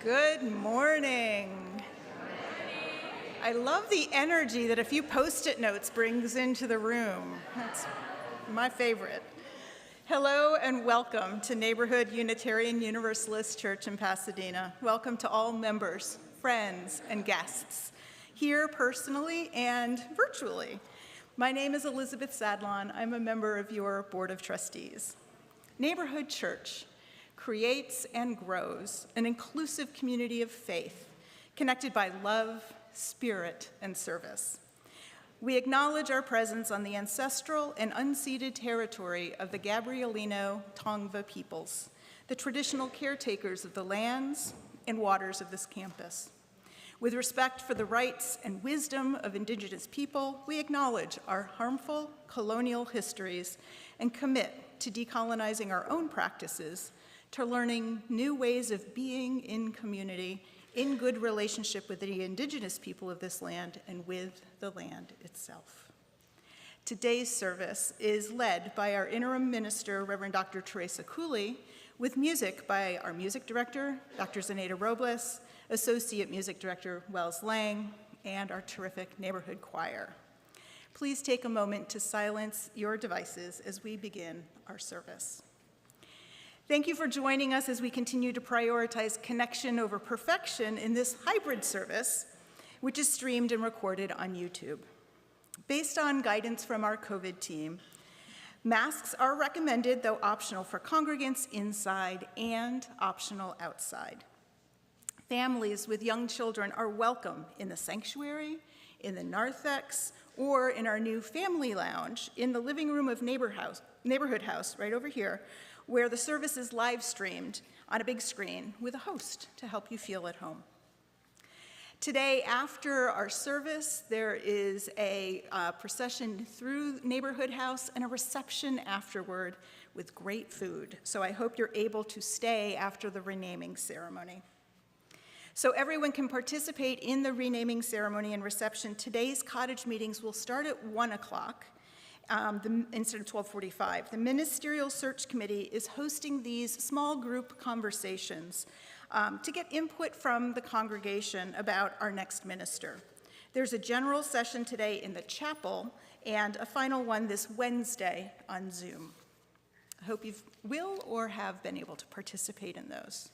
Good morning. I love the energy that a few Post-it notes brings into the room. That's my favorite. Hello and welcome to Neighborhood Unitarian Universalist Church in Pasadena. Welcome to all members, friends, and guests, here personally and virtually. My name is Elizabeth Sadlon. I'm a member of your Board of Trustees. Neighborhood Church creates and grows an inclusive community of faith connected by love, spirit, and service. We acknowledge our presence on the ancestral and unceded territory of the Gabrielino Tongva peoples, the traditional caretakers of the lands and waters of this campus. With respect for the rights and wisdom of Indigenous people, we acknowledge our harmful colonial histories and commit to decolonizing our own practices, to learning new ways of being in community, in good relationship with the Indigenous people of this land and with the land itself. Today's service is led by our interim minister, Reverend Dr. Teresa Cooley, with music by our music director, Dr. Zenaida Robles, associate music director, Wells Lang, and our terrific neighborhood choir. Please take a moment to silence your devices as we begin our service. Thank you for joining us as we continue to prioritize connection over perfection in this hybrid service, which is streamed and recorded on YouTube. Based on guidance from our COVID team, masks are recommended, though optional for congregants inside and optional outside. Families with young children are welcome in the sanctuary, in the narthex, or in our new family lounge in the living room of Neighborhood House right over here, where the service is live streamed on a big screen with a host to help you feel at home. Today, after our service, there is a procession through Neighborhood House and a reception afterward with great food. So I hope you're able to stay after the renaming ceremony. So everyone can participate in the renaming ceremony and reception. Today's cottage meetings will start at 1 o'clock. Instead of 12:45. The Ministerial Search Committee is hosting these small group conversations to get input from the congregation about our next minister. There's a general session today in the chapel and a final one this Wednesday on Zoom. I hope you will or have been able to participate in those.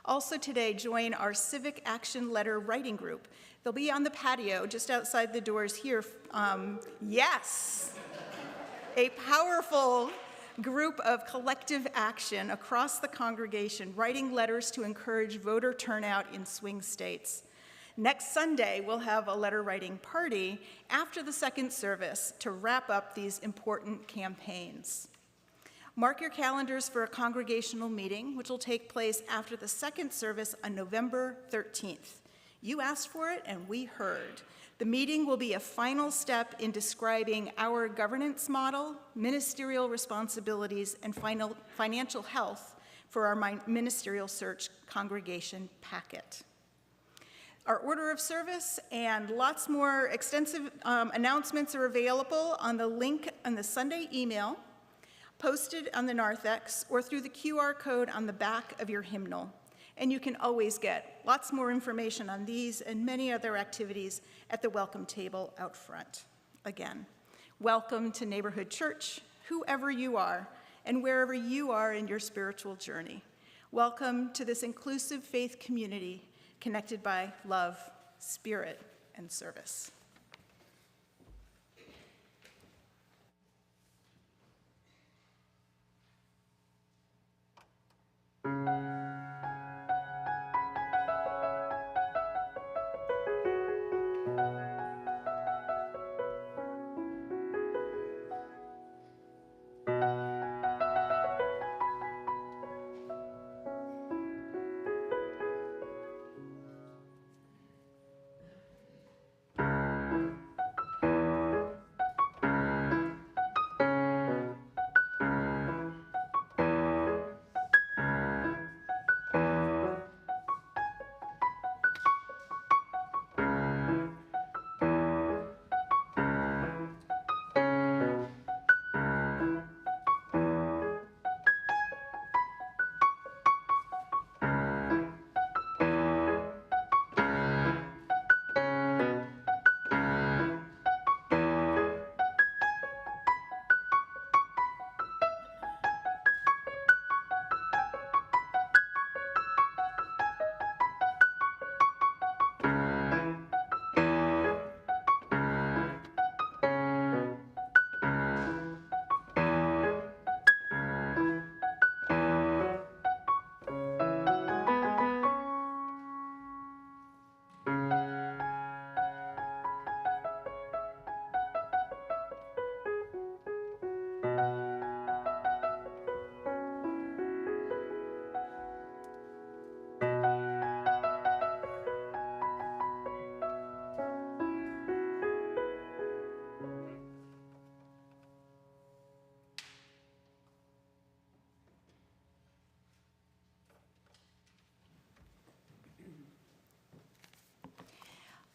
Also today, join our Civic Action Letter Writing Group. They'll be on the patio just outside the doors here. Yes, a powerful group of collective action across the congregation, writing letters to encourage voter turnout in swing states. Next Sunday, we'll have a letter writing party after the second service to wrap up these important campaigns. Mark your calendars for a congregational meeting, which will take place after the second service on November 13th. You asked for it, and we heard. The meeting will be a final step in describing our governance model, ministerial responsibilities, and financial health for our ministerial search congregation packet. Our order of service and lots more extensive announcements are available on the link on the Sunday email, posted on the narthex, or through the QR code on the back of your hymnal. And you can always get lots more information on these and many other activities at the welcome table out front. Again, welcome to Neighborhood Church, whoever you are and wherever you are in your spiritual journey. Welcome to this inclusive faith community connected by love, spirit, and service.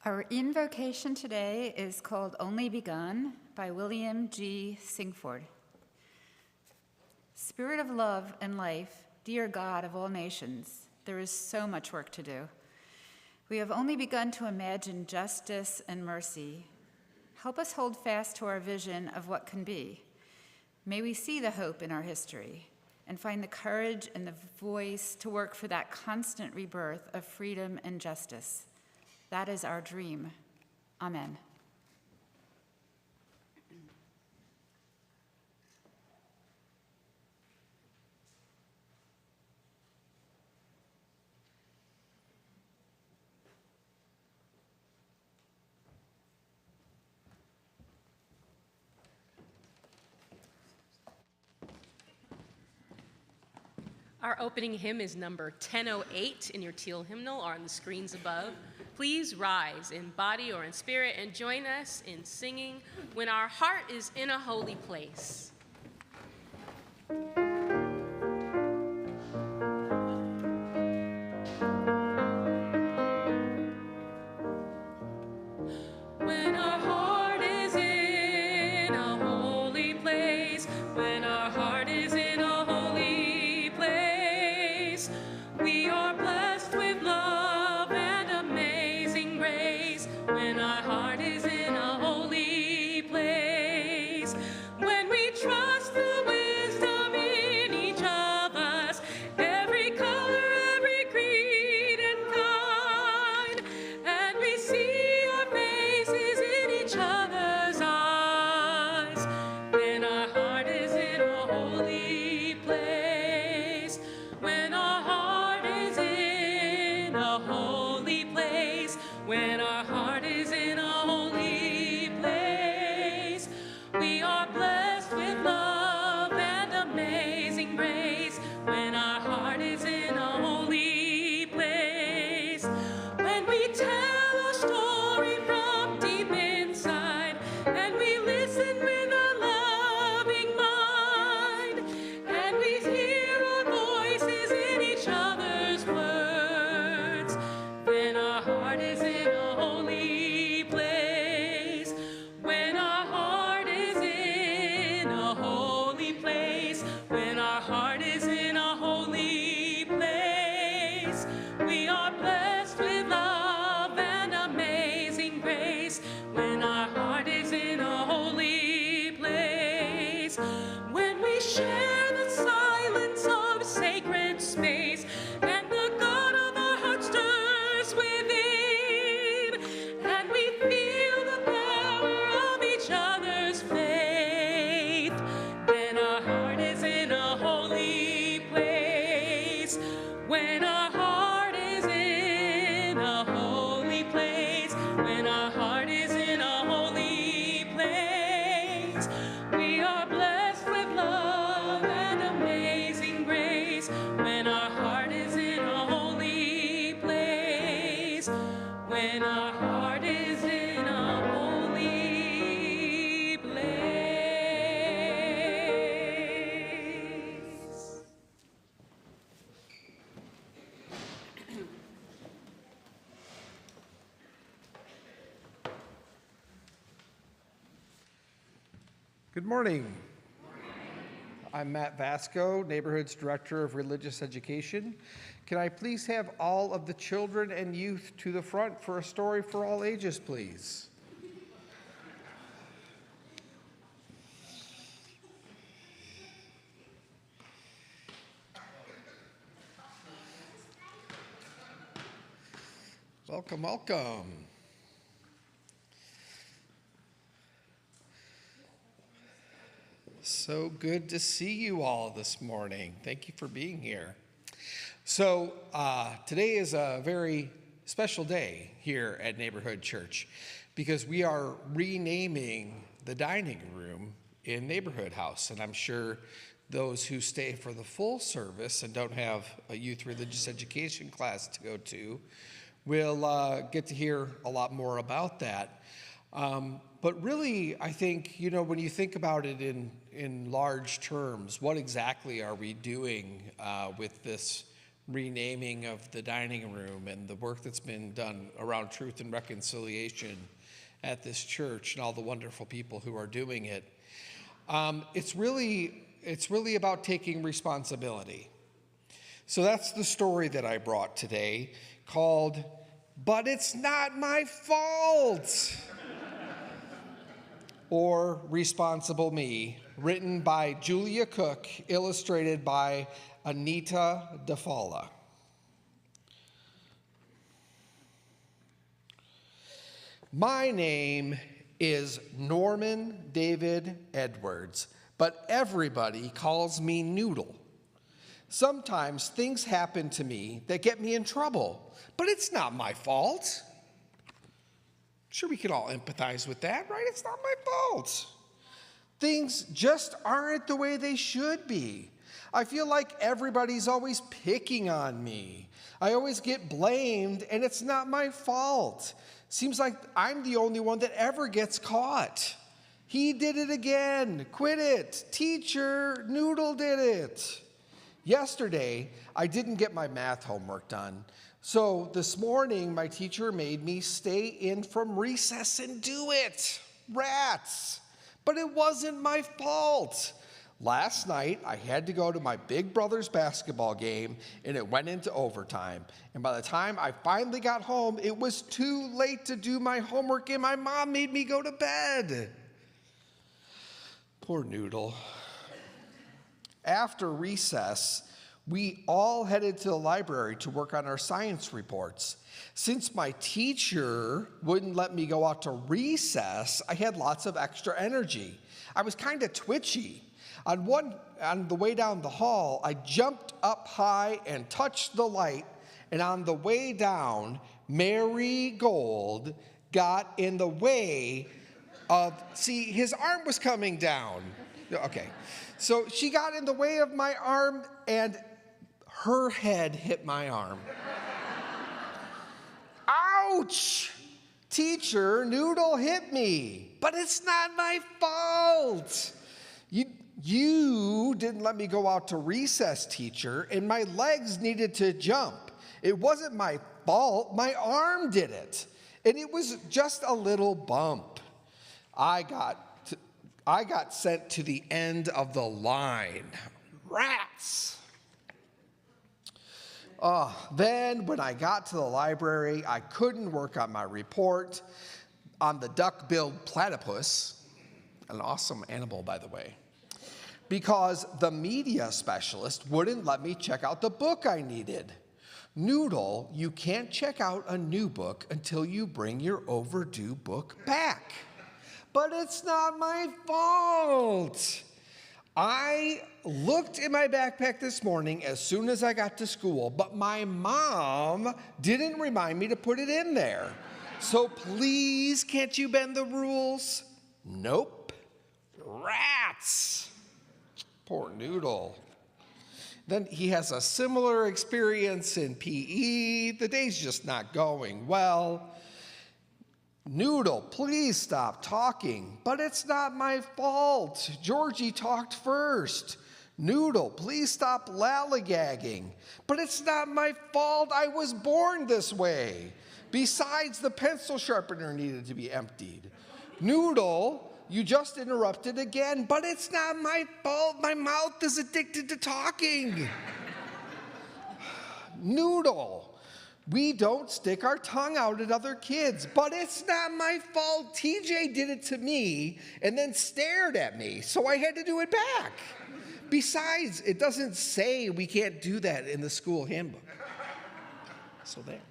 Our invocation today is called Only Begun by William G. Singford. Spirit of love and life, dear God of all nations, there is so much work to do. We have only begun to imagine justice and mercy. Help us hold fast to our vision of what can be. May we see the hope in our history and find the courage and the voice to work for that constant rebirth of freedom and justice. That is our dream. Amen. Our opening hymn is number 1008 in your teal hymnal or on the screens above. Please rise in body or in spirit and join us in singing When Our Heart is in a Holy Place. When our heart is in a holy place, when our heart is in a holy place, we are blessed with love and amazing grace. When our heart is in a holy place, when we trust the wisdom in each of us, every color, every creed and kind, and we see our faces in each other's eyes. When our heart is in a holy place, when our heart is in a holy place, when our heart is in a holy place, we are blessed with love and amazing grace. When our heart is in a holy place, when we tell a story from deep inside, and we listen with a loving mind, and we hear our voices in each other's words, then our heart is in a holy place. When our heart is in a holy place, when our heart is in a holy place, we are blessed with love and amazing grace. When our heart is in a holy place, when we share the silence of sacred space, and the God of our heart stirs within, and we feel the power of each other's faith, then our heart is in a holy place. When our heart is in a holy place, when our heart is in a holy place, we are blessed with love and amazing grace. When our heart is in a holy place, when our heart is in a holy place. Good morning. I'm Matt Vasco, Neighborhood's Director of Religious Education. Can I please have all of the children and youth to the front for a story for all ages, please? Welcome, welcome. So good to see you all this morning. Thank you for being here. So today is a very special day here at Neighborhood Church because we are renaming the dining room in Neighborhood House. And I'm sure those who stay for the full service and don't have a youth religious education class to go to will get to hear a lot more about that. But really, I think, you know, when you think about it in large terms, what exactly are we doing with this renaming of the dining room and the work that's been done around truth and reconciliation at this church and all the wonderful people who are doing it. It's really about taking responsibility. So that's the story that I brought today, called "But It's Not My Fault," or Responsible Me, written by Julia Cook, illustrated by Anita DeFalla. My name is Norman David Edwards, but everybody calls me Noodle. Sometimes things happen to me that get me in trouble, but it's not my fault. Sure, we can all empathize with that, right? It's not my fault. Things just aren't the way they should be. I feel like everybody's always picking on me. I always get blamed, and it's not my fault. Seems like I'm the only one that ever gets caught. He did it again. Quit it. Teacher, Noodle did it. Yesterday, I didn't get my math homework done. So this morning, my teacher made me stay in from recess and do it. Rats. But it wasn't my fault. Last night, I had to go to my big brother's basketball game, and it went into overtime. And by the time I finally got home, it was too late to do my homework, and my mom made me go to bed. Poor Noodle. After recess, we all headed to the library to work on our science reports. Since my teacher wouldn't let me go out to recess, I had lots of extra energy. I was kind of twitchy. On the way down the hall, I jumped up high and touched the light, and on the way down, Mary Gold got in the way of, see, his arm was coming down. Okay. So she got in the way of my arm, and her head hit my arm. Ouch! Teacher, Noodle hit me, but it's not my fault. You didn't let me go out to recess, teacher, and my legs needed to jump. It wasn't my fault. My arm did it, and it was just a little bump. I got sent to the end of the line. Rats! Then when I got to the library, I couldn't work on my report on the duck-billed platypus, an awesome animal, by the way, because the media specialist wouldn't let me check out the book I needed. Noodle, you can't check out a new book until you bring your overdue book back. But it's not my fault. I looked in my backpack this morning as soon as I got to school, but my mom didn't remind me to put it in there. So please, can't you bend the rules? Nope. Rats. Poor Noodle. Then he has a similar experience in PE. The day's just not going well. Noodle, please stop talking. But it's not my fault. Georgie talked first. Noodle, please stop lollygagging. But it's not my fault. I was born this way. Besides, the pencil sharpener needed to be emptied. Noodle, you just interrupted again. But it's not my fault. My mouth is addicted to talking. Noodle, we don't stick our tongue out at other kids, but it's not my fault. TJ did it to me and then stared at me, so I had to do it back. Besides, it doesn't say we can't do that in the school handbook. So there.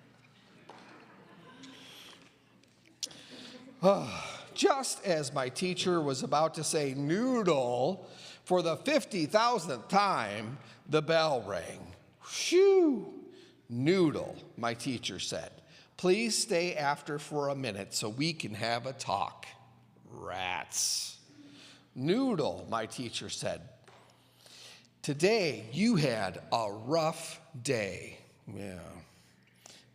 Just as my teacher was about to say Noodle for the 50,000th time, the bell rang. Phew! Noodle, my teacher said, please stay after for a minute so we can have a talk. Rats. Noodle, my teacher said, today you had a rough day. Yeah.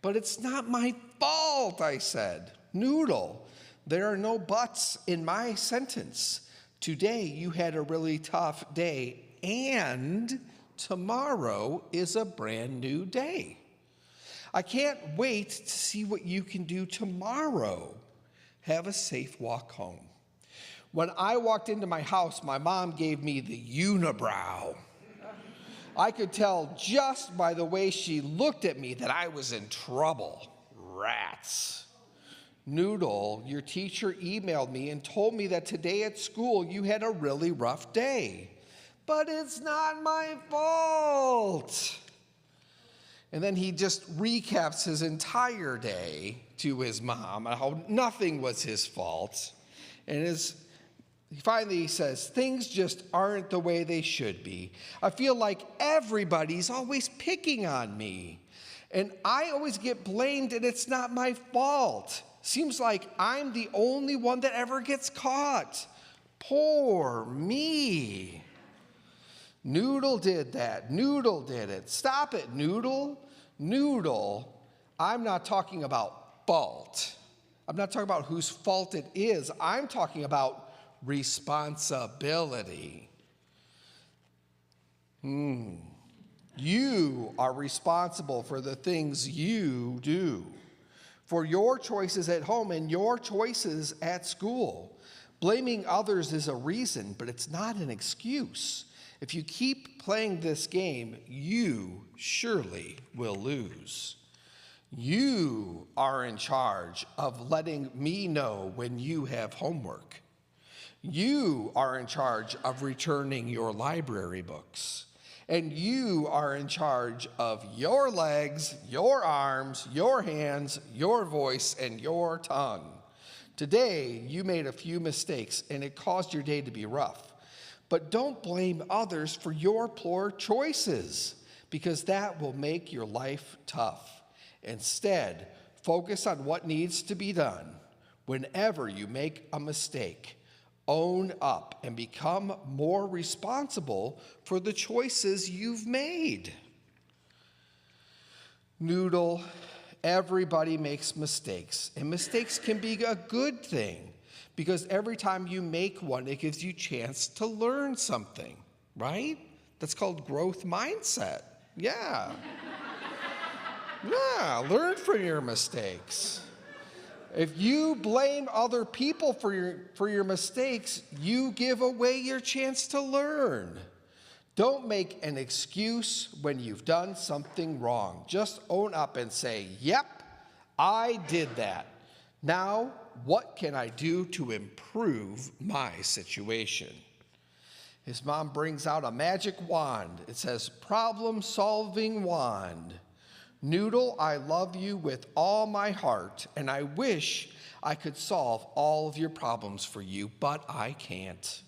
But it's not my fault, I said. Noodle, there are no buts in my sentence. Today you had a really tough day and tomorrow is a brand new day. I can't wait to see what you can do tomorrow. Have a safe walk home. When I walked into my house, my mom gave me the unibrow. I could tell just by the way she looked at me that I was in trouble. Rats. Noodle, your teacher emailed me and told me that today at school you had a really rough day. But it's not my fault. And then he just recaps his entire day to his mom and how nothing was his fault. And finally he says, things just aren't the way they should be. I feel like everybody's always picking on me. And I always get blamed and it's not my fault. Seems like I'm the only one that ever gets caught. Poor me. Noodle did that. Noodle did it. Stop it, Noodle. Noodle, I'm not talking about fault. I'm not talking about whose fault it is. I'm talking about responsibility. You are responsible for the things you do, for your choices at home and your choices at school. Blaming others is a reason, but it's not an excuse. If you keep playing this game, you surely will lose. You are in charge of letting me know when you have homework. You are in charge of returning your library books. And you are in charge of your legs, your arms, your hands, your voice, and your tongue. Today, you made a few mistakes, and it caused your day to be rough. But don't blame others for your poor choices, because that will make your life tough. Instead, focus on what needs to be done. Whenever you make a mistake, own up and become more responsible for the choices you've made. Noodle, everybody makes mistakes, and mistakes can be a good thing. Because every time you make one, it gives you a chance to learn something, right? That's called growth mindset. Yeah. Yeah, learn from your mistakes. If you blame other people for your mistakes, you give away your chance to learn. Don't make an excuse when you've done something wrong. Just own up and say, yep, I did that. Now, what can I do to improve my situation? His mom brings out a magic wand. It says, problem-solving wand. Noodle, I love you with all my heart, and I wish I could solve all of your problems for you, but I can't.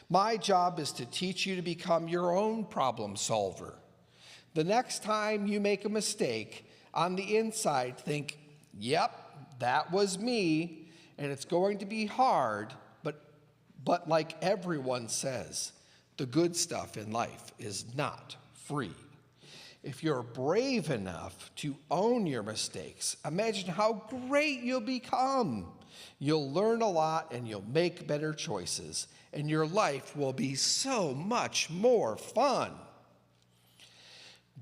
My job is to teach you to become your own problem solver. The next time you make a mistake, on the inside, think, yep, that was me. And it's going to be hard, but like everyone says, the good stuff in life is not free. If you're brave enough to own your mistakes, imagine how great you'll become. You'll learn a lot and you'll make better choices, and your life will be so much more fun.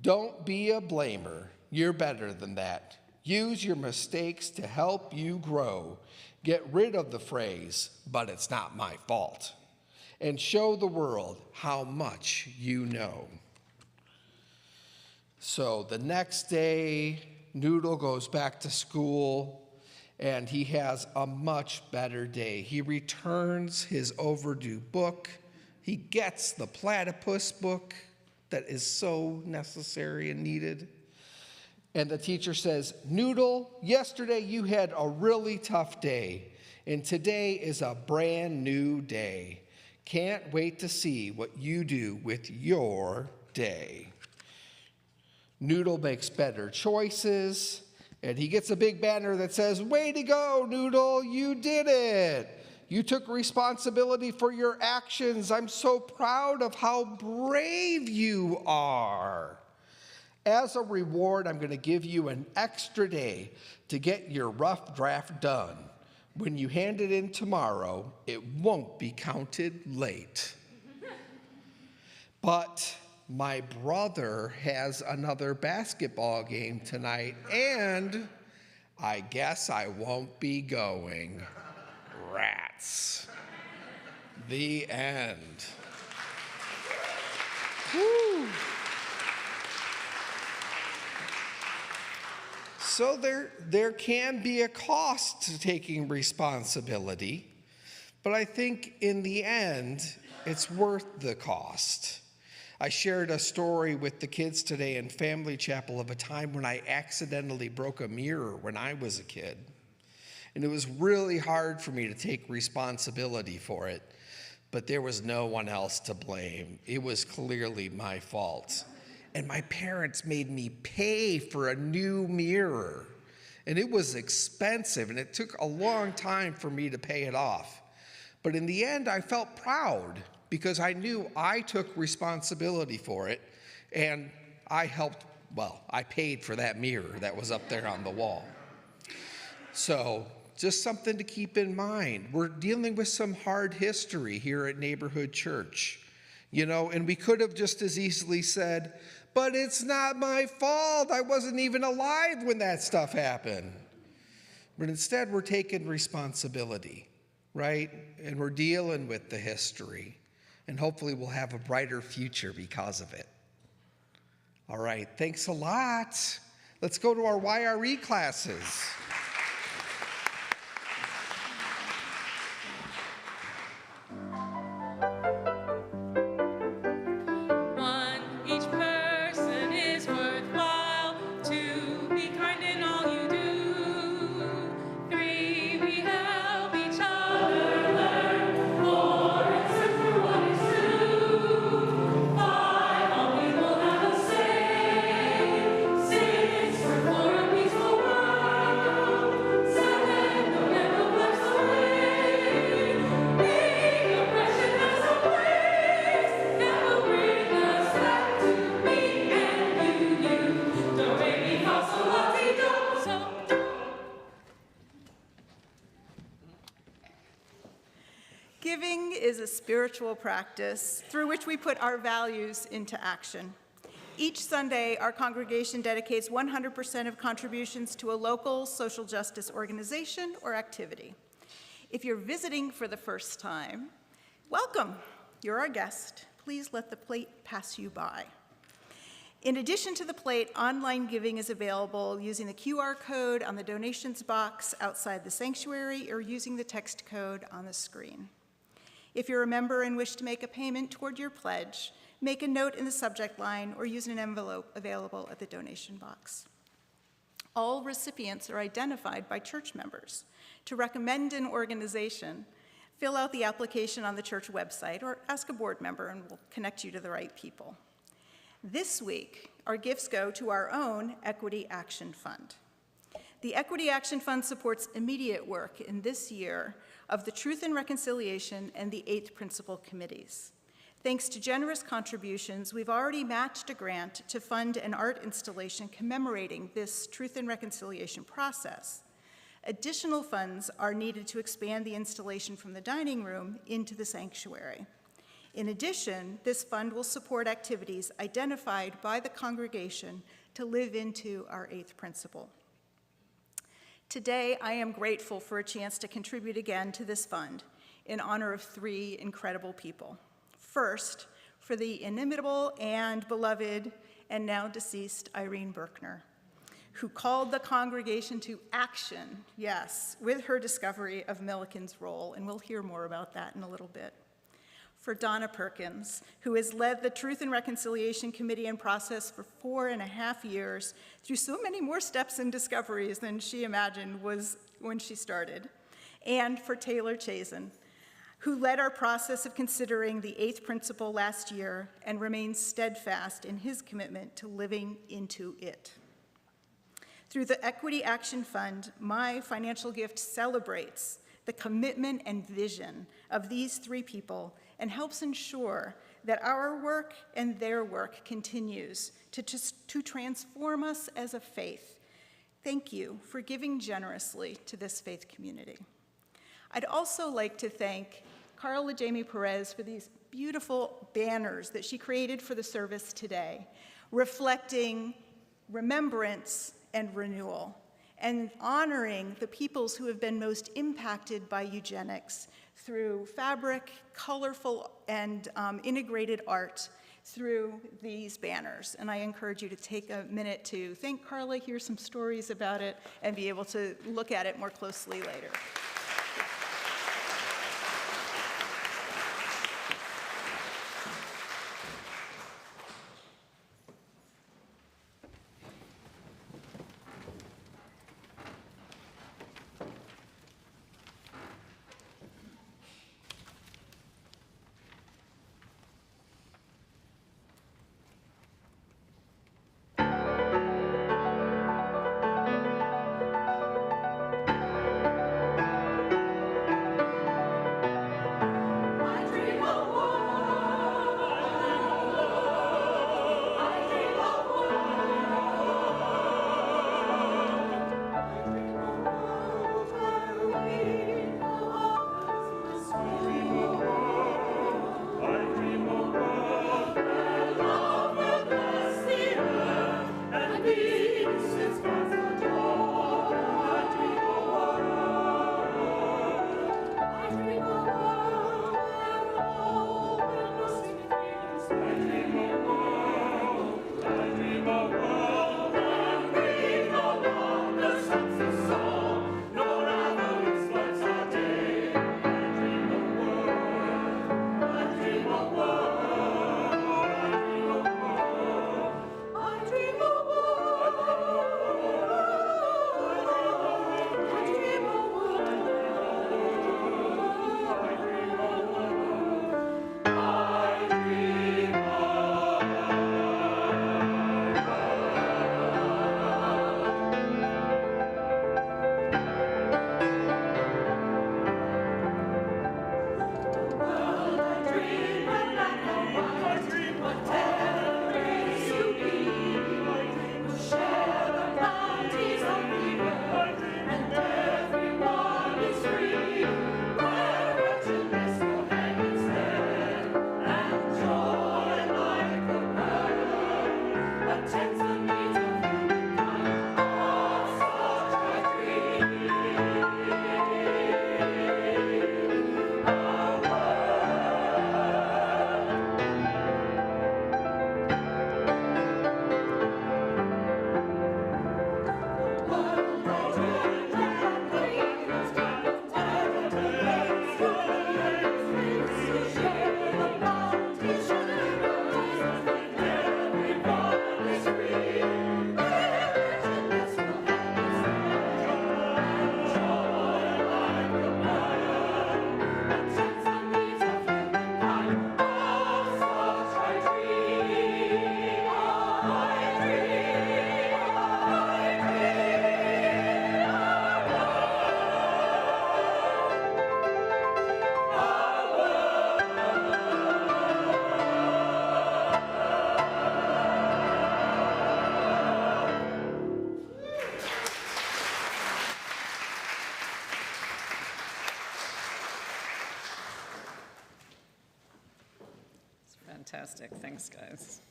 Don't be a blamer. You're better than that. Use your mistakes to help you grow. Get rid of the phrase, but it's not my fault, and show the world how much you know. So the next day, Noodle goes back to school, and he has a much better day. He returns his overdue book. He gets the platypus book that is so necessary and needed. And the teacher says, Noodle, yesterday you had a really tough day, and today is a brand new day. Can't wait to see what you do with your day. Noodle makes better choices, and he gets a big banner that says, way to go, Noodle, you did it. You took responsibility for your actions. I'm so proud of how brave you are. As a reward, I'm going to give you an extra day to get your rough draft done. When you hand it in tomorrow, it won't be counted late. But my brother has another basketball game tonight, and I guess I won't be going. Rats. The end. Woo. So there can be a cost to taking responsibility, but I think in the end, it's worth the cost. I shared a story with the kids today in Family Chapel of a time when I accidentally broke a mirror when I was a kid. And it was really hard for me to take responsibility for it, but there was no one else to blame. It was clearly my fault. And my parents made me pay for a new mirror. And it was expensive, and it took a long time for me to pay it off. But in the end, I felt proud because I knew I took responsibility for it, and I paid for that mirror that was up there on the wall. So just something to keep in mind. We're dealing with some hard history here at Neighborhood Church, and we could have just as easily said, but it's not my fault. I wasn't even alive when that stuff happened. But instead, we're taking responsibility, right? And we're dealing with the history. And hopefully we'll have a brighter future because of it. All right, thanks a lot. Let's go to our YRE classes. Giving is a spiritual practice through which we put our values into action. Each Sunday, our congregation dedicates 100% of contributions to a local social justice organization or activity. If you're visiting for the first time, welcome. You're our guest. Please let the plate pass you by. In addition to the plate, online giving is available using the QR code on the donations box outside the sanctuary or using the text code on the screen. If you're a member and wish to make a payment toward your pledge, make a note in the subject line or use an envelope available at the donation box. All recipients are identified by church members. To recommend an organization, fill out the application on the church website or ask a board member and we'll connect you to the right people. This week, our gifts go to our own Equity Action Fund. The Equity Action Fund supports immediate work in this year of the Truth and Reconciliation and the Eighth Principle Committees. Thanks to generous contributions, we've already matched a grant to fund an art installation commemorating this Truth and Reconciliation process. Additional funds are needed to expand the installation from the dining room into the sanctuary. In addition, this fund will support activities identified by the congregation to live into our eighth principle. Today, I am grateful for a chance to contribute again to this fund in honor of three incredible people. First, for the inimitable and beloved and now deceased Irene Berkner, who called the congregation to action, yes, with her discovery of Milliken's role, and we'll hear more about that in a little bit. For Donna Perkins, who has led the Truth and Reconciliation Committee and process for 4.5 years through so many more steps and discoveries than she imagined was when she started. And for Taylor Chazen, who led our process of considering the eighth principle last year and remains steadfast in his commitment to living into it. Through the Equity Action Fund, my financial gift celebrates the commitment and vision of these three people and helps ensure that our work and their work continues to transform us as a faith. Thank you for giving generously to this faith community. I'd also like to thank Carla Jamie Perez for these beautiful banners that she created for the service today, reflecting remembrance and renewal, and honoring the peoples who have been most impacted by eugenics through fabric, colorful and integrated art through these banners. And I encourage you to take a minute to thank Carla, hear some stories about it, and be able to look at it more closely later. Fantastic. Thanks, guys.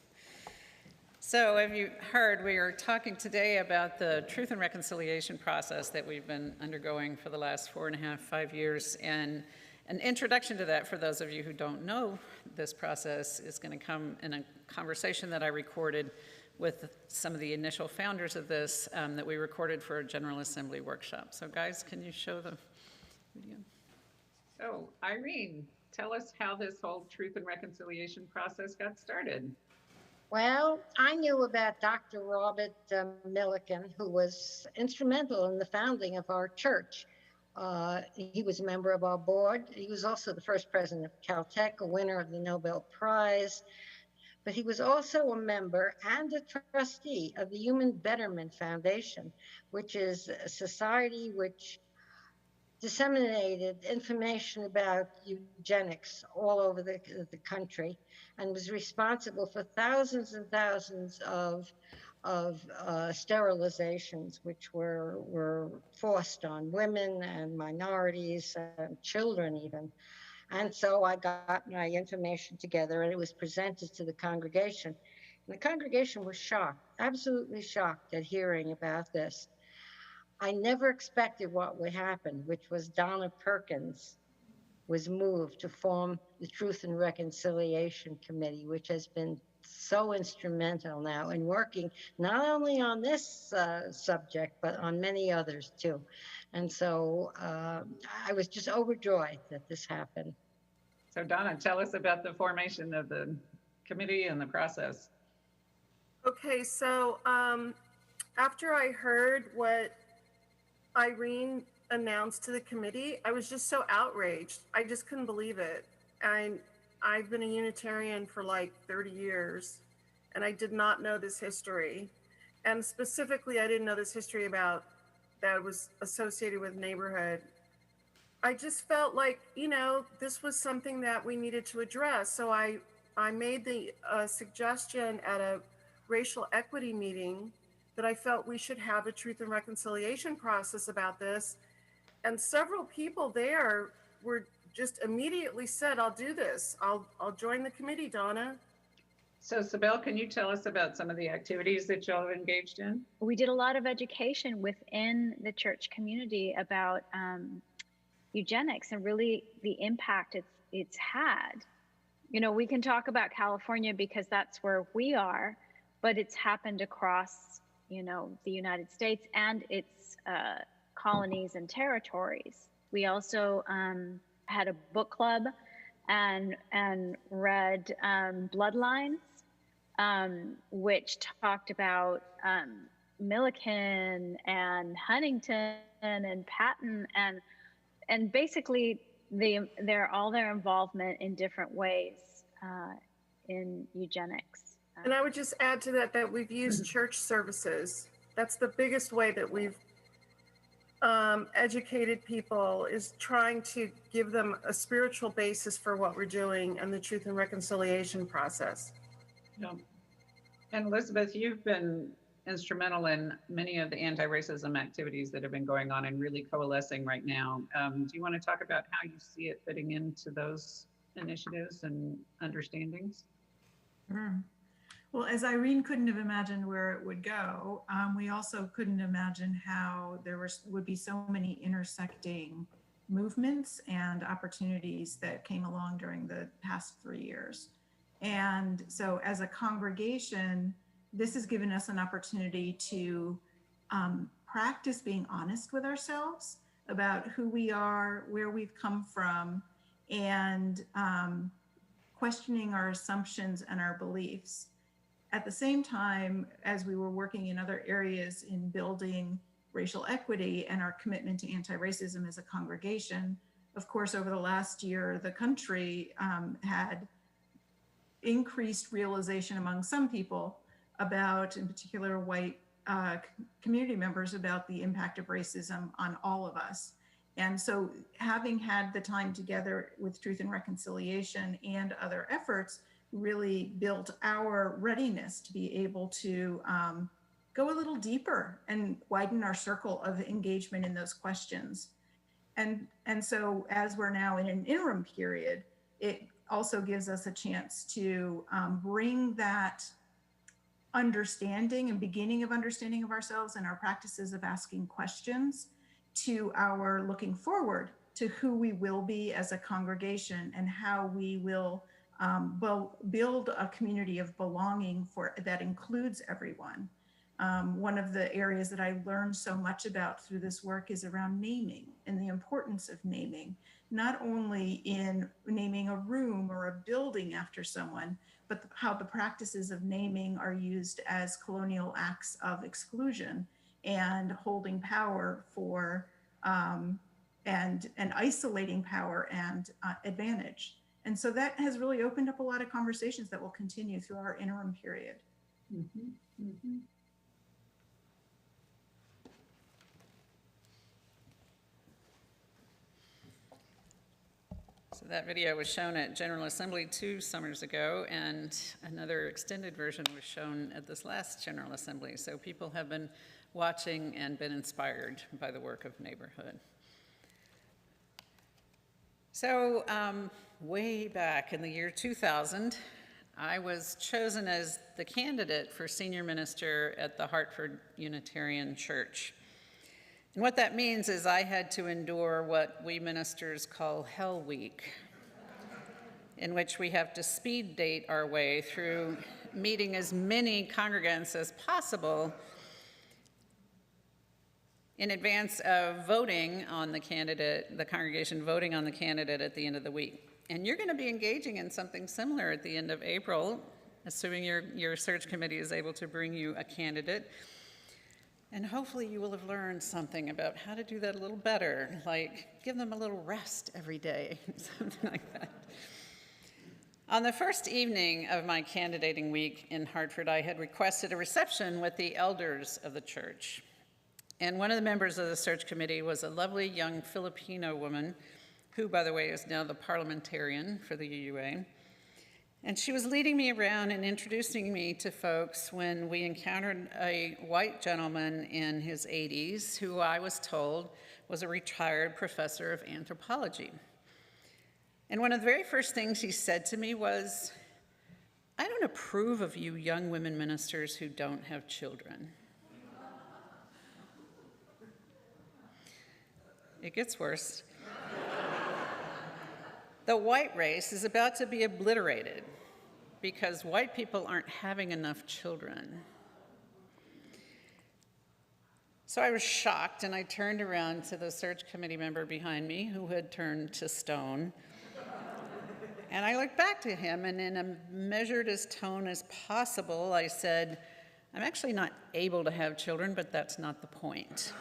So, as you heard, we are talking today about the truth and reconciliation process that we've been undergoing for the last 4.5, 5 years. And an introduction to that, for those of you who don't know this process, is going to come in a conversation that I recorded with some of the initial founders of this that we recorded for a General Assembly workshop. So, guys, can you show the video? So, Irene, tell us how this whole truth and reconciliation process got started. Well, I knew about Dr. Robert Milliken, who was instrumental in the founding of our church. He was a member of our board. He was also the first president of Caltech, a winner of the Nobel Prize. But he was also a member and a trustee of the Human Betterment Foundation, which is a society which disseminated information about eugenics all over the country, and was responsible for thousands and thousands of sterilizations, which were forced on women and minorities and children even. And so I got my information together and it was presented to the congregation. And the congregation was shocked, absolutely shocked at hearing about this. I never expected what would happen, which was Donna Perkins was moved to form the Truth and Reconciliation Committee, which has been so instrumental now in working not only on this subject, but on many others too. And so I was just overjoyed that this happened. So Donna, tell us about the formation of the committee and the process. Okay, so after I heard what Irene announced to the committee, I was just so outraged. I just couldn't believe it. I've been a Unitarian for like 30 years, and I did not know this history. And specifically, I didn't know this history about that was associated with neighborhood. I just felt like, you know, this was something that we needed to address. So I made the suggestion at a racial equity meeting that I felt we should have a truth and reconciliation process about this. And several people there were just immediately said, I'll do this. I'll join the committee, Donna. So Sibel, can you tell us about some of the activities that y'all have engaged in? We did a lot of education within the church community about eugenics and really the impact it's had. You know, we can talk about California because that's where we are, but it's happened across, you know, the United States and its colonies and territories. We also had a book club and read Bloodlines, which talked about Milliken and Huntington and Patton and basically their involvement in different ways in eugenics. And I would just add to that we've used church services. That's the biggest way that we've educated people, is trying to give them a spiritual basis for what we're doing and the truth and reconciliation process. Yeah. And Elizabeth, you've been instrumental in many of the anti-racism activities that have been going on and really coalescing right now. Do you want to talk about how you see it fitting into those initiatives and understandings? Sure. Well, as Irene couldn't have imagined where it would go, we also couldn't imagine how there would be so many intersecting movements and opportunities that came along during the past 3 years. And so as a congregation, this has given us an opportunity to practice being honest with ourselves about who we are, where we've come from, and questioning our assumptions and our beliefs. At the same time, as we were working in other areas in building racial equity and our commitment to anti-racism as a congregation, of course, over the last year, the country had increased realization among some people about, in particular, white community members, about the impact of racism on all of us. And so having had the time together with Truth and Reconciliation and other efforts really built our readiness to be able to go a little deeper and widen our circle of engagement in those questions. And so as we're now in an interim period, it also gives us a chance to bring that understanding and beginning of understanding of ourselves and our practices of asking questions to our looking forward to who we will be as a congregation and how we will build a community of belonging that includes everyone. One of the areas that I learned so much about through this work is around naming and the importance of naming, not only in naming a room or a building after someone, but how the practices of naming are used as colonial acts of exclusion and holding power for and isolating power and advantage. And so that has really opened up a lot of conversations that will continue through our interim period. Mm-hmm. Mm-hmm. So that video was shown at General Assembly 2 summers ago, and another extended version was shown at this last General Assembly. So people have been watching and been inspired by the work of Neighborhood. So way back in the year 2000, I was chosen as the candidate for senior minister at the Hartford Unitarian Church. And what that means is I had to endure what we ministers call Hell Week, in which we have to speed date our way through meeting as many congregants as possible in advance of voting on the candidate, the congregation voting on the candidate at the end of the week. And you're going to be engaging in something similar at the end of April, assuming your search committee is able to bring you a candidate. And hopefully you will have learned something about how to do that a little better, like give them a little rest every day, something like that. On the first evening of my candidating week in Hartford, I had requested a reception with the elders of the church. And one of the members of the search committee was a lovely young Filipino woman, who, by the way, is now the parliamentarian for the UUA. And she was leading me around and introducing me to folks when we encountered a white gentleman in his 80s, who I was told was a retired professor of anthropology. And one of the very first things he said to me was, "I don't approve of you young women ministers who don't have children." It gets worse. The white race is about to be obliterated because white people aren't having enough children. So I was shocked, and I turned around to the search committee member behind me who had turned to stone. And I looked back to him, and in a measured as tone as possible, I said, "I'm actually not able to have children, but that's not the point.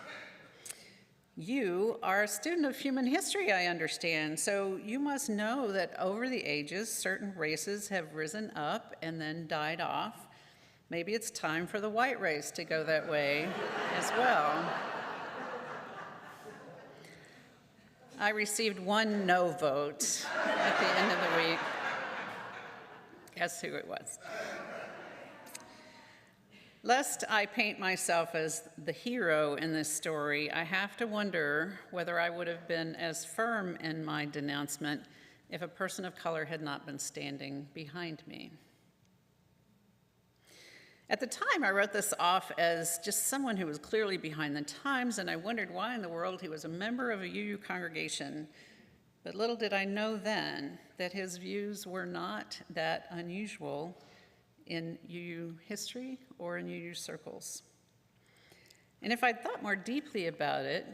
You are a student of human history, I understand, so you must know that over the ages, certain races have risen up and then died off. Maybe it's time for the white race to go that way as well." I received one no vote at the end of the week. Guess who it was? Lest I paint myself as the hero in this story, I have to wonder whether I would have been as firm in my denouncement if a person of color had not been standing behind me. At the time, I wrote this off as just someone who was clearly behind the times, and I wondered why in the world he was a member of a UU congregation. But little did I know then that his views were not that unusual in UU history or in UU circles. And if I'd thought more deeply about it,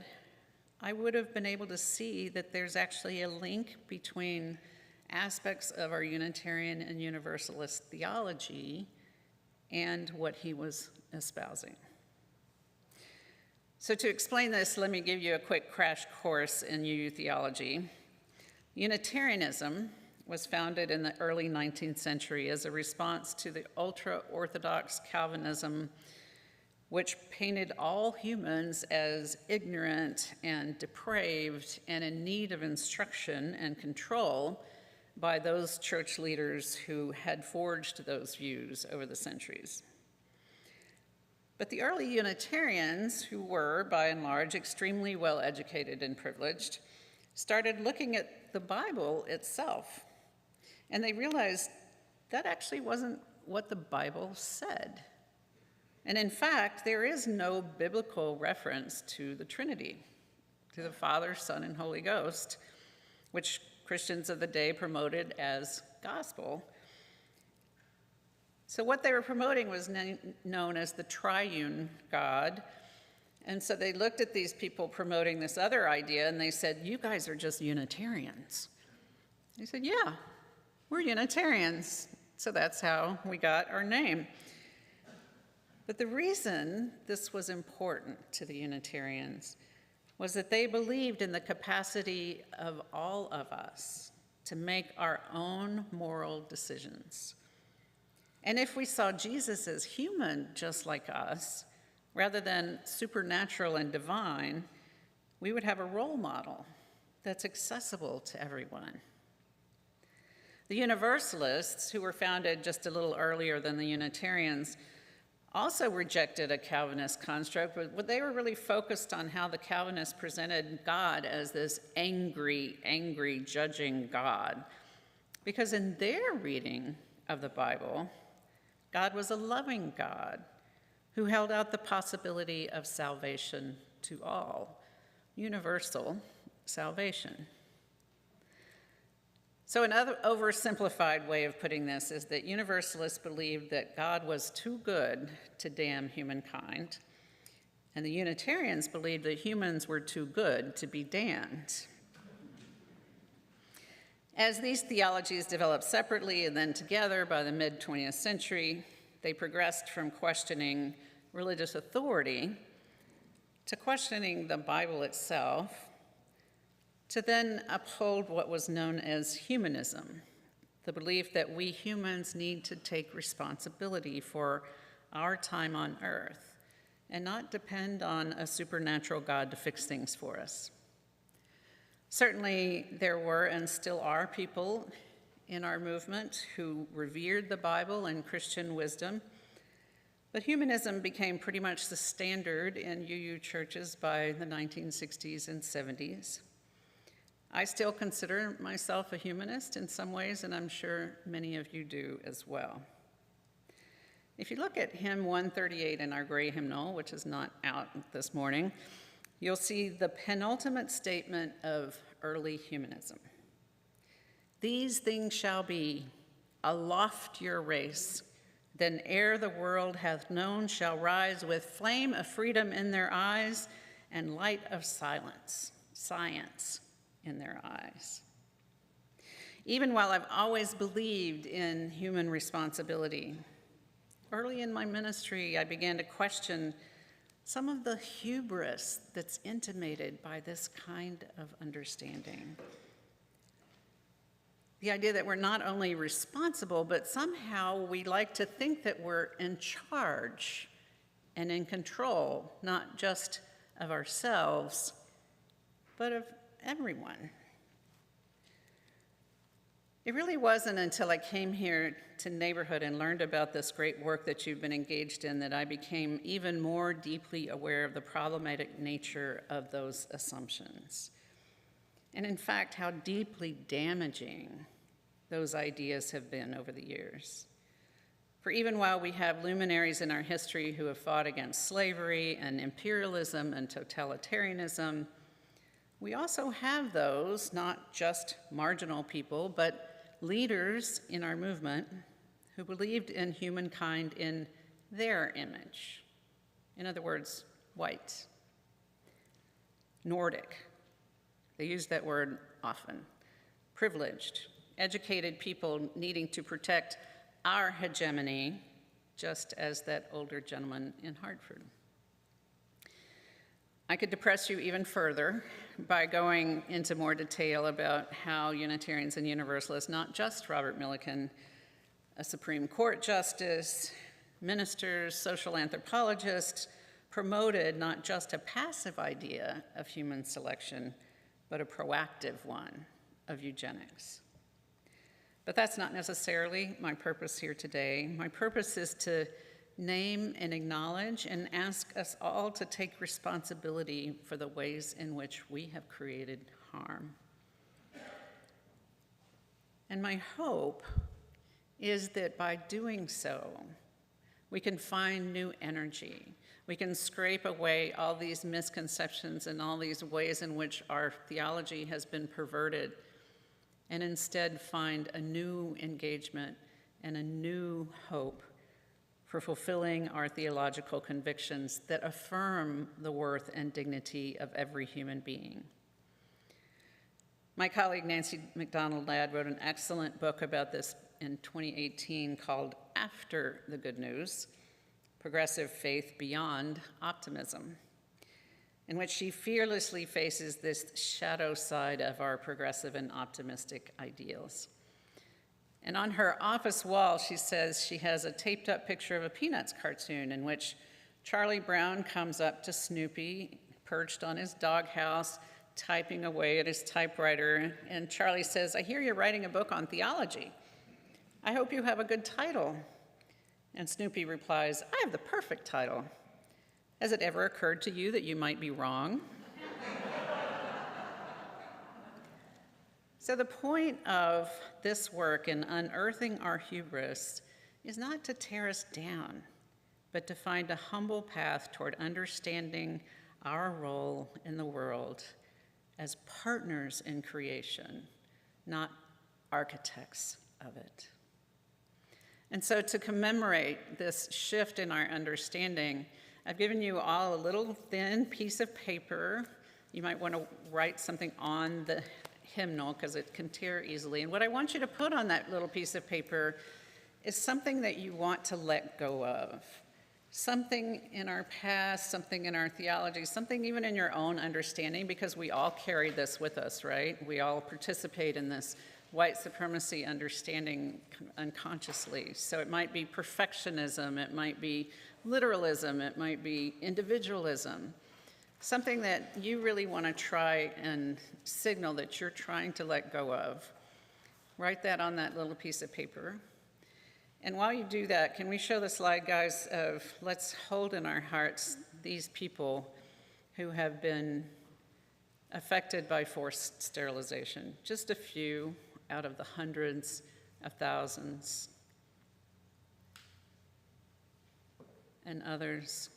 I would have been able to see that there's actually a link between aspects of our Unitarian and Universalist theology and what he was espousing. So to explain this, let me give you a quick crash course in UU theology. Unitarianism was founded in the early 19th century as a response to the ultra-Orthodox Calvinism, which painted all humans as ignorant and depraved and in need of instruction and control by those church leaders who had forged those views over the centuries. But the early Unitarians, who were, by and large, extremely well-educated and privileged, started looking at the Bible itself. And they realized that actually wasn't what the Bible said. And in fact, there is no biblical reference to the Trinity, to the Father, Son, and Holy Ghost, which Christians of the day promoted as gospel. So what they were promoting was known as the triune God. And so they looked at these people promoting this other idea, and they said, "You guys are just Unitarians." They said, "Yeah, we're Unitarians." So that's how we got our name. But the reason this was important to the Unitarians was that they believed in the capacity of all of us to make our own moral decisions. And if we saw Jesus as human just like us, rather than supernatural and divine, we would have a role model that's accessible to everyone. The Universalists, who were founded just a little earlier than the Unitarians, also rejected a Calvinist construct, but they were really focused on how the Calvinists presented God as this angry, judging God. Because in their reading of the Bible, God was a loving God who held out the possibility of salvation to all, universal salvation. So another oversimplified way of putting this is that Universalists believed that God was too good to damn humankind, and the Unitarians believed that humans were too good to be damned. As these theologies developed separately and then together by the mid-20th century, they progressed from questioning religious authority to questioning the Bible itself, to then uphold what was known as humanism, the belief that we humans need to take responsibility for our time on earth and not depend on a supernatural God to fix things for us. Certainly, there were and still are people in our movement who revered the Bible and Christian wisdom, but humanism became pretty much the standard in UU churches by the 1960s and 70s. I still consider myself a humanist in some ways, and I'm sure many of you do as well. If you look at hymn 138 in our gray hymnal, which is not out this morning, you'll see the penultimate statement of early humanism. These things shall be, aloft your race, then ere the world hath known shall rise with flame of freedom in their eyes and light of science in their eyes. Even while I've always believed in human responsibility, early in my ministry, I began to question some of the hubris that's intimated by this kind of understanding. The idea that we're not only responsible, but somehow we like to think that we're in charge and in control, not just of ourselves, but of everyone. It really wasn't until I came here to Neighborhood and learned about this great work that you've been engaged in that I became even more deeply aware of the problematic nature of those assumptions. And in fact, how deeply damaging those ideas have been over the years. For even while we have luminaries in our history who have fought against slavery and imperialism and totalitarianism, we also have those, not just marginal people, but leaders in our movement who believed in humankind in their image. In other words, white, Nordic, they use that word often, privileged, educated people needing to protect our hegemony, just as that older gentleman in Hartford. I could depress you even further by going into more detail about how Unitarians and Universalists, not just Robert Millikan, a Supreme Court justice, ministers, social anthropologists, promoted not just a passive idea of human selection, but a proactive one of eugenics. But that's not necessarily my purpose here today. My purpose is to name and acknowledge and ask us all to take responsibility for the ways in which we have created harm. And my hope is that by doing so, we can find new energy. We can scrape away all these misconceptions and all these ways in which our theology has been perverted, and instead find a new engagement and a new hope for fulfilling our theological convictions that affirm the worth and dignity of every human being. My colleague Nancy McDonald Ladd wrote an excellent book about this in 2018 called After the Good News, Progressive Faith Beyond Optimism, in which she fearlessly faces this shadow side of our progressive and optimistic ideals. And on her office wall, she says she has a taped up picture of a Peanuts cartoon in which Charlie Brown comes up to Snoopy, perched on his doghouse, typing away at his typewriter. And Charlie says, "I hear you're writing a book on theology. I hope you have a good title." And Snoopy replies, I have the perfect title. Has it ever occurred to you that you might be wrong? So the point of this work in unearthing our hubris is not to tear us down, but to find a humble path toward understanding our role in the world as partners in creation, not architects of it. And so to commemorate this shift in our understanding, I've given you all a little thin piece of paper. You might want to write something on the hymnal because it can tear easily. And what I want you to put on that little piece of paper is something that you want to let go of. Something in our past, something in our theology, something even in your own understanding, because we all carry this with us, right? We all participate in this white supremacy understanding unconsciously. So it might be perfectionism, it might be literalism, it might be individualism. Something that you really want to try and signal that you're trying to let go of. Write that on that little piece of paper. And while you do that, can we show the slide, guys, of let's hold in our hearts these people who have been affected by forced sterilization. Just a few out of the hundreds of thousands. And others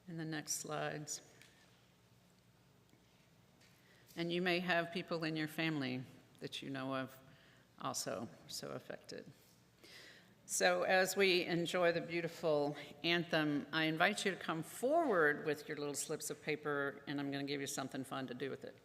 in the next slides. And you may have people in your family that you know of also so affected. So as we enjoy the beautiful anthem, I invite you to come forward with your little slips of paper, and I'm going to give you something fun to do with it.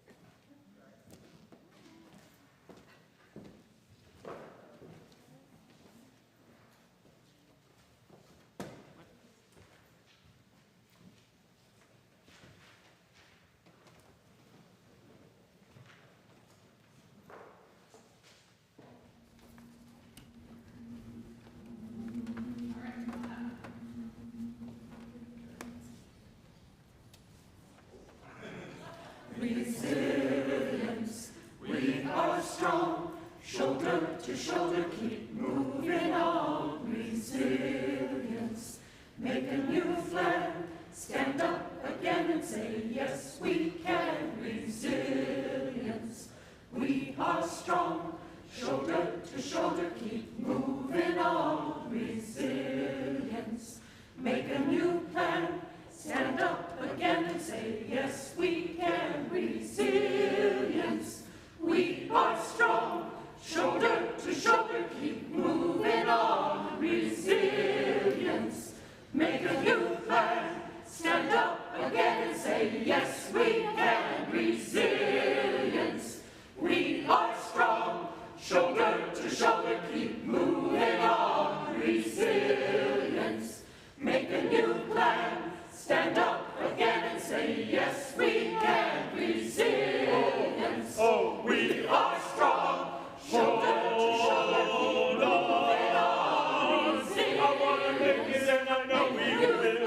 Resilience, we are strong, shoulder to shoulder, keep moving on. Resilience, make a new flag, stand up again and say, yes, we can. Resilience, we are strong, shoulder to shoulder, keep moving on. Resilience, make a new plan, stand up again and say, yes, we can. Resilience, we are strong, shoulder to shoulder, keep moving on. Resilience, make a new plan, stand up again and say, yes, we can. Resilience, we are strong, shoulder to shoulder, keep moving on. Resilience, make a new plan, stand up again and say, yes, we can. Resilience, oh, we are strong, shoulder to shoulder, keep moving on. Resilience, I want to make it and I know we will.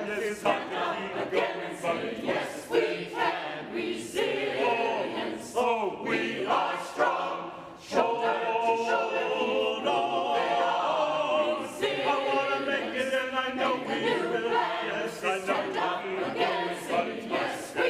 Yes, stand up again and say, yes, we can. Resilience, oh, we are strong, shoulder to shoulder, keep moving on. Resilience, I want to make it and I know we will. Yes, I know we will. Yes, we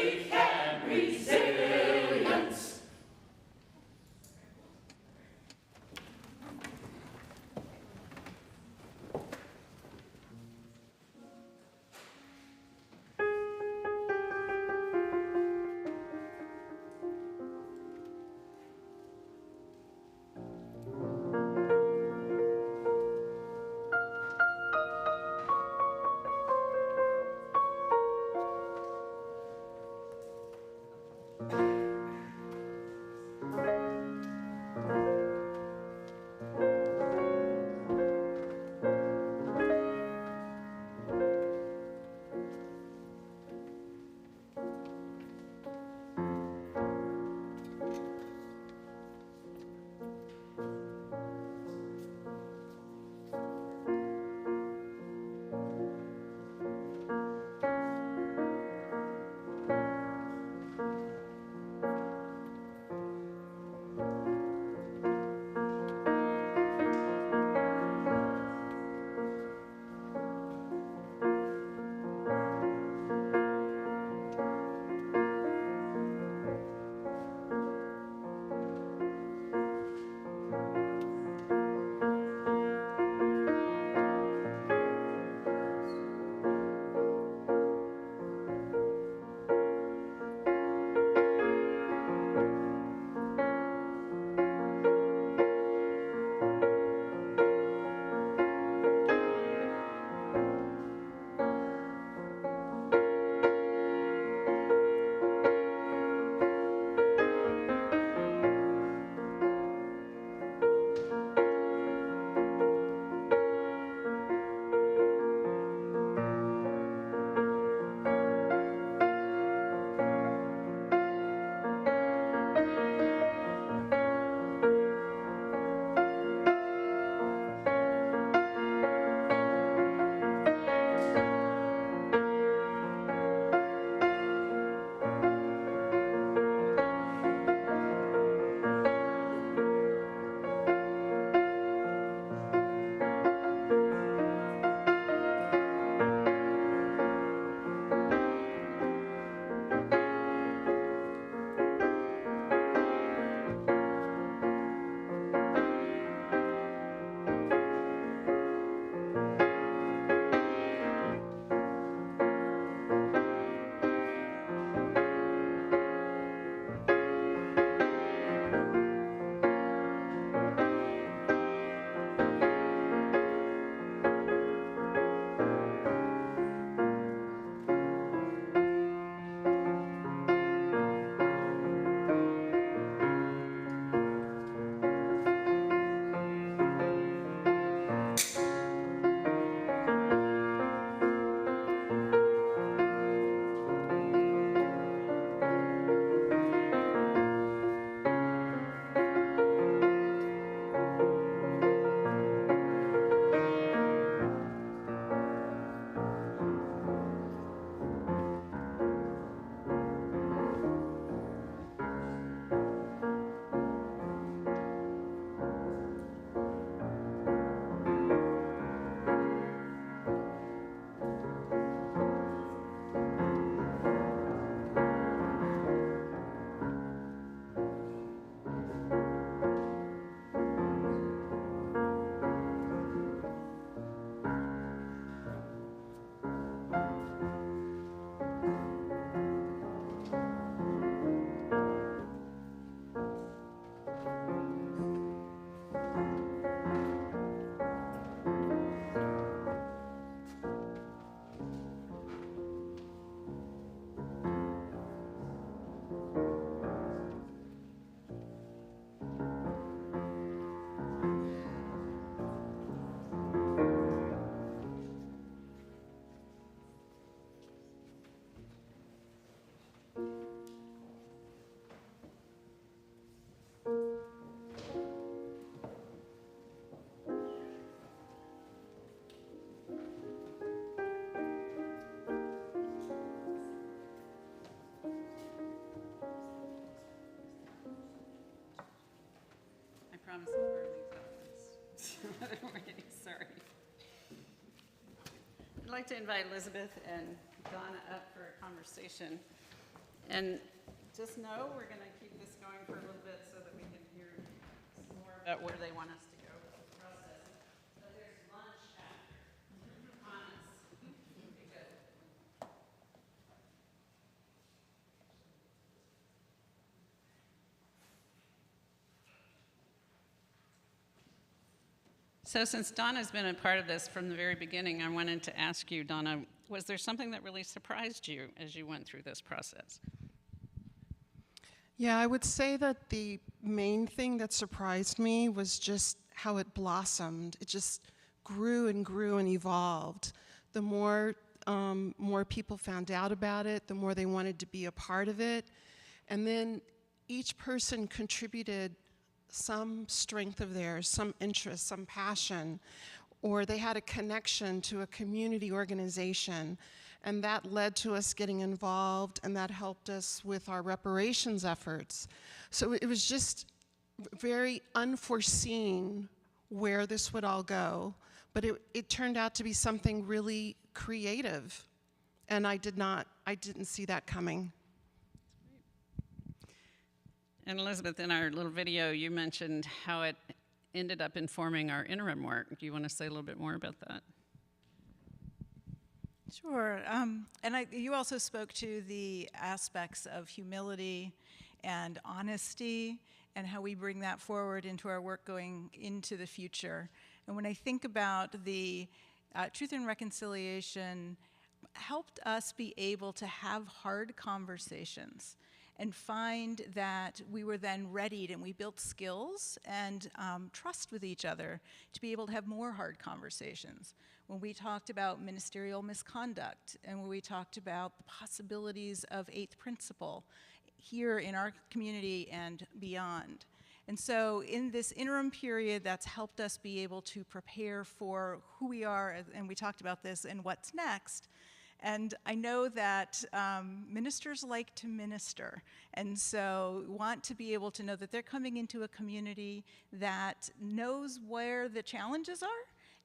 promise I'll hardly tell this. Sorry. I'd like to invite Elizabeth and Donna up for a conversation. And just know we're going to keep this going for a little bit so that we can hear some more about where they want us to go with this process. But there's lunch after. Promise. Okay, good. So since Donna's been a part of this from the very beginning, I wanted to ask you, Donna, was there something that really surprised you as you went through this process? Yeah, I would say that the main thing that surprised me was just how it blossomed. It just grew and grew and evolved. The more people found out about it, the more they wanted to be a part of it. And then each person contributed some strength of theirs, some interest, some passion, or they had a connection to a community organization. And that led to us getting involved, and that helped us with our reparations efforts. So it was just very unforeseen where this would all go, but it turned out to be something really creative, and I didn't see that coming. And Elizabeth, in our little video, you mentioned how it ended up informing our interim work. Do you want to say a little bit more about that? Sure. You also spoke to the aspects of humility and honesty and how we bring that forward into our work going into the future. And when I think about the Truth and Reconciliation helped us be able to have hard conversations and find that we were then readied and we built skills and trust with each other to be able to have more hard conversations. When we talked about ministerial misconduct and when we talked about the possibilities of eighth principle here in our community and beyond. And so in this interim period, that's helped us be able to prepare for who we are, and we talked about this, and what's next. And I know that ministers like to minister, and so want to be able to know that they're coming into a community that knows where the challenges are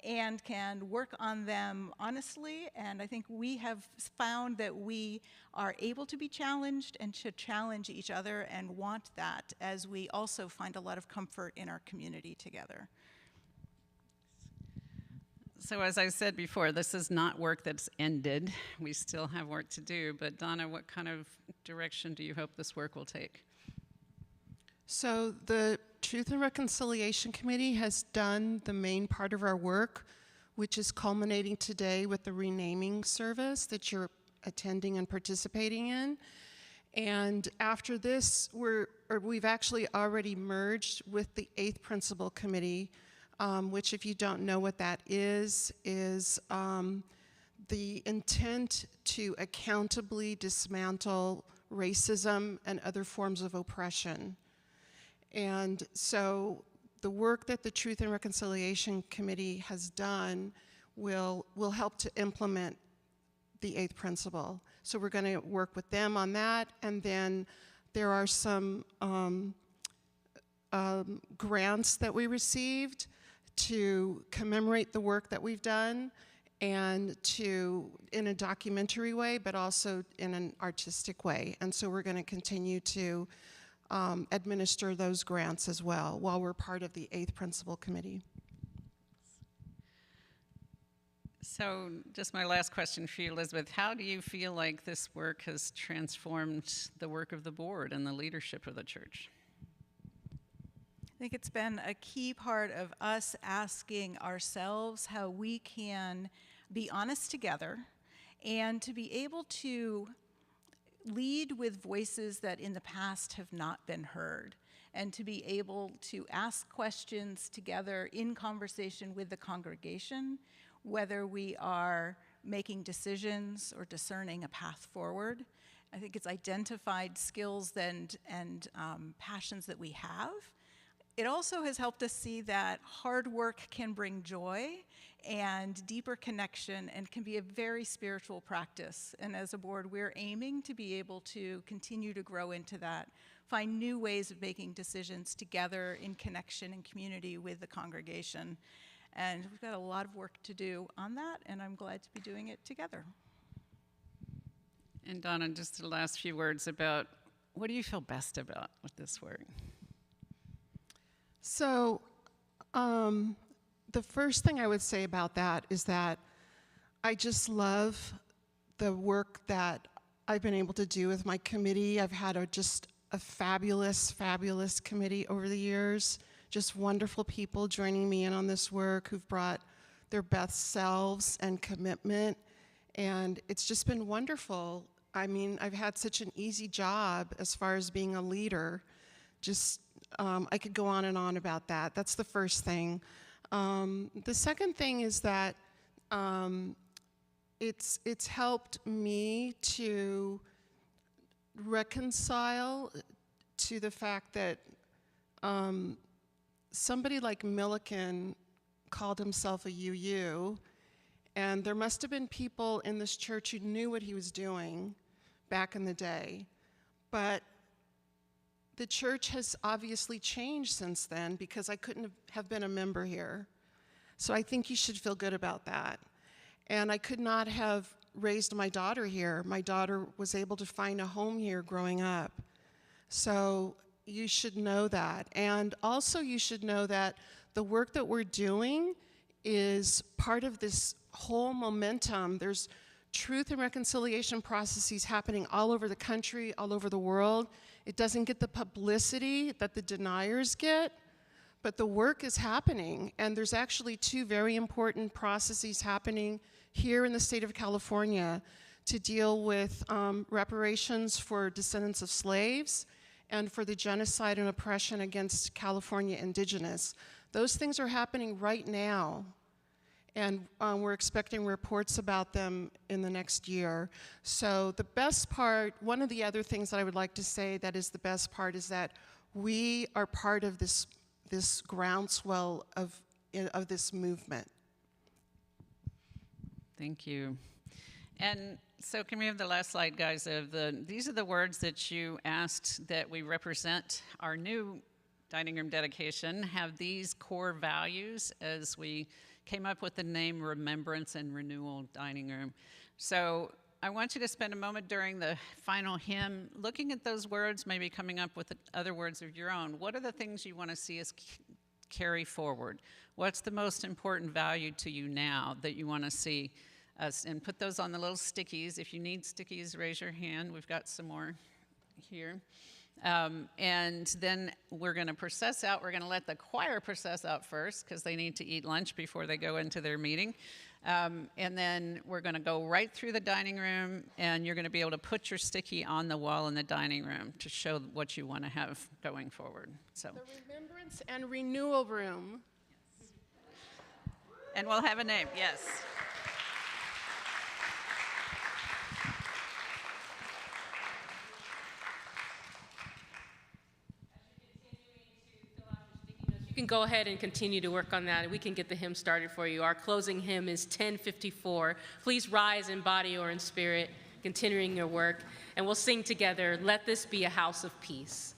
and can work on them honestly. And I think we have found that we are able to be challenged and should challenge each other and want that as we also find a lot of comfort in our community together. So as I said before, this is not work that's ended. We still have work to do. But Donna, what kind of direction do you hope this work will take? So the Truth and Reconciliation Committee has done the main part of our work, which is culminating today with the renaming service that you're attending and participating in. And after this, we've actually already merged with the Eighth Principle Committee, which, if you don't know what that is the intent to accountably dismantle racism and other forms of oppression. And so the work that the Truth and Reconciliation Committee has done will help to implement the eighth principle. So we're going to work with them on that, and then there are some grants that we received to commemorate the work that we've done, and in a documentary way, but also in an artistic way. And so we're going to continue to administer those grants as well while we're part of the Eighth Principle Committee. So just my last question for you, Elizabeth. How do you feel like this work has transformed the work of the board and the leadership of the church? I think it's been a key part of us asking ourselves how we can be honest together and to be able to lead with voices that in the past have not been heard, and to be able to ask questions together in conversation with the congregation, whether we are making decisions or discerning a path forward. I think it's identified skills and passions that we have. It also has helped us see that hard work can bring joy and deeper connection and can be a very spiritual practice. And as a board, we're aiming to be able to continue to grow into that find new ways of making decisions together in connection and community with the congregation. And we've got a lot of work to do on that, and I'm glad to be doing it together. And Donna, just the last few words about what do you feel best about with this work? So, the first thing I would say about that is that I just love the work that I've been able to do with my committee. I've had just a fabulous, fabulous committee over the years. Just wonderful people joining me in on this work who've brought their best selves and commitment. And it's just been wonderful. I mean, I've had such an easy job as far as being a leader. Just, I could go on and on about that. That's the first thing. The second thing is that it's helped me to reconcile to the fact that somebody like Milliken called himself a UU, and there must have been people in this church who knew what he was doing back in the day. But the church has obviously changed since then, because I couldn't have been a member here. So I think you should feel good about that. And I could not have raised my daughter here. My daughter was able to find a home here growing up. So you should know that. And also you should know that the work that we're doing is part of this whole momentum. There's truth and reconciliation processes happening all over the country, all over the world. It doesn't get the publicity that the deniers get, but the work is happening. And there's actually two very important processes happening here in the state of California to deal with reparations for descendants of slaves and for the genocide and oppression against California indigenous. Those things are happening right now. And we're expecting reports about them in the next year. So the best part, one of the other things that I would like to say that is the best part, is that we are part of this groundswell of this movement. Thank you. And so can we have the last slide, guys? These are the words that you asked that we represent our new dining room dedication, have these core values as we came up with the name Remembrance and Renewal Dining Room. So I want you to spend a moment during the final hymn looking at those words, maybe coming up with other words of your own. What are the things you want to see us carry forward? What's the most important value to you now that you want to see us? And put those on the little stickies. If you need stickies, raise your hand. We've got some more here. And then we're going to process out. We're going to let the choir process out first because they need to eat lunch before they go into their meeting. And then we're going to go right through the dining room, and you're going to be able to put your sticky on the wall in the dining room to show what you want to have going forward. So The Remembrance and Renewal Room. Yes. And we'll have a name, yes. You can go ahead and continue to work on that, and we can get the hymn started for you. Our closing hymn is 1054. Please rise in body or in spirit, continuing your work, and we'll sing together, "Let This Be a House of Peace."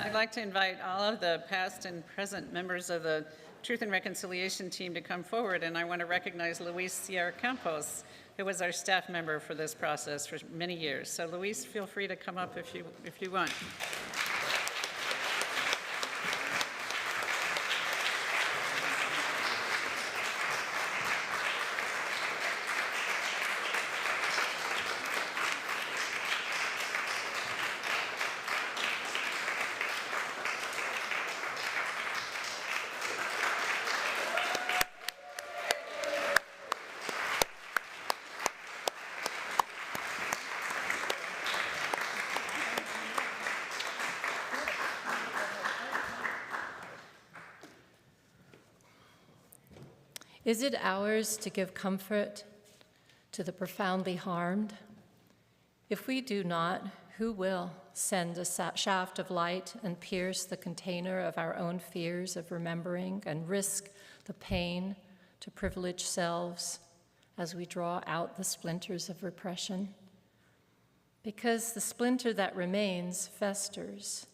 I'd like to invite all of the past and present members of the Truth and Reconciliation team to come forward, and I want to recognize Luis Sierra Campos, who was our staff member for this process for many years. So Luis, feel free to come up if you want. Is it ours to give comfort to the profoundly harmed? If we do not, who will send a shaft of light and pierce the container of our own fears of remembering and risk the pain to privileged selves as we draw out the splinters of repression? Because the splinter that remains festers,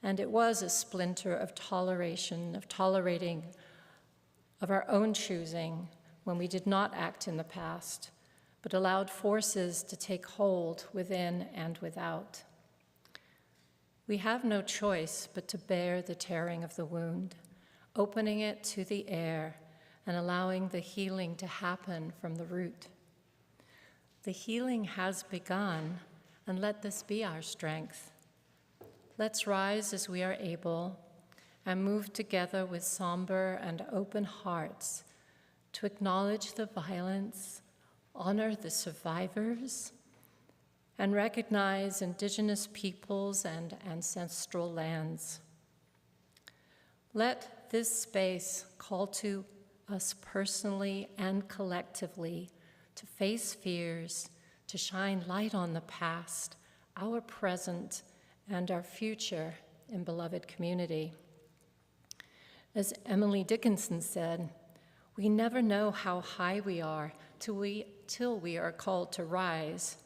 and it was a splinter of toleration, of tolerating of our own choosing when we did not act in the past, but allowed forces to take hold within and without. We have no choice but to bear the tearing of the wound, opening it to the air and allowing the healing to happen from the root. The healing has begun, and let this be our strength. Let's rise as we are able and move together with somber and open hearts to acknowledge the violence, honor the survivors, and recognize Indigenous peoples and ancestral lands. Let this space call to us personally and collectively to face fears, to shine light on the past, our present, and our future in beloved community. As Emily Dickinson said, we never know how high we are till we are called to rise.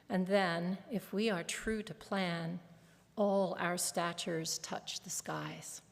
And then, if we are true to plan, all our statures touch the skies.